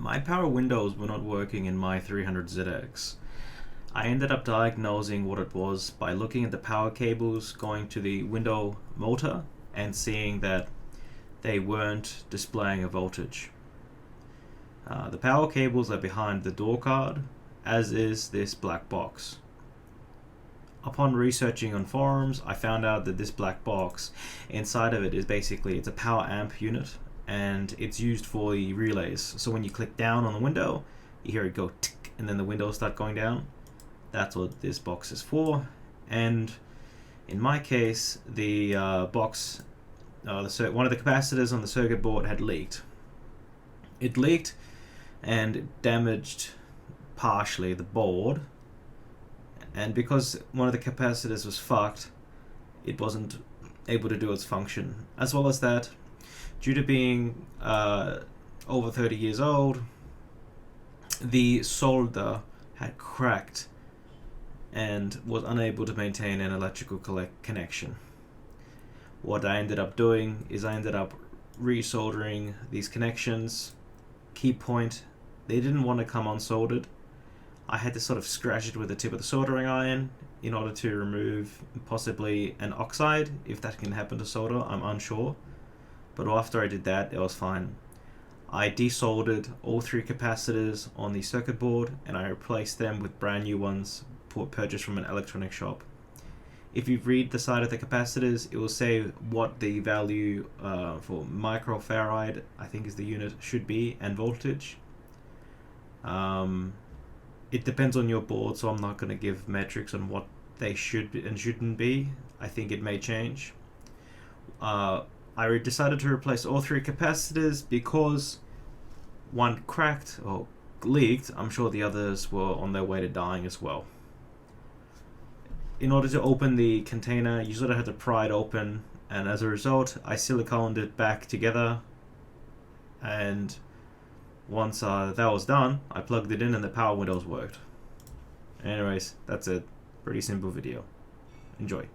My power windows were not working in my 300ZX. I ended up diagnosing what it was by looking at the power cables going to the window motor and seeing that they weren't displaying a voltage. The power cables are behind the door card, as is this black box. Upon researching on forums, I found out that this black box, inside of it is basically, it's a power amp unit, and it's used for the relays. So when you click down on the window, you hear it go tick, and then the windows start going down. That's what this box is for. And in my case, the box, one of the capacitors on the circuit board had leaked. It leaked and damaged partially the board. And because one of the capacitors was fucked, it wasn't able to do its function. As well as that, due to being over 30 years old, the solder had cracked and was unable to maintain an electrical connection. What I ended up doing is I ended up resoldering these connections. Key point, they didn't want to come unsoldered. I had to sort of scratch it with the tip of the soldering iron in order to remove possibly an oxide. If that can happen to solder, I'm unsure. But after I did that, it was fine. I desoldered all 3 capacitors on the circuit board and I replaced them with brand new ones purchased from an electronic shop. If you read the side of the capacitors, it will say what the value for microfarad, I think is the unit, should be, and voltage. It depends on your board, so I'm not going to give metrics on what they should be and shouldn't be. I think it may change. I decided to replace all 3 capacitors because one cracked or leaked. I'm sure the others were on their way to dying as well. In order to open the container, you sort of had to pry it open, and as a result, I siliconed it back together, and once that was done, I plugged it in and the power windows worked. Anyways, that's it. Pretty simple video. Enjoy.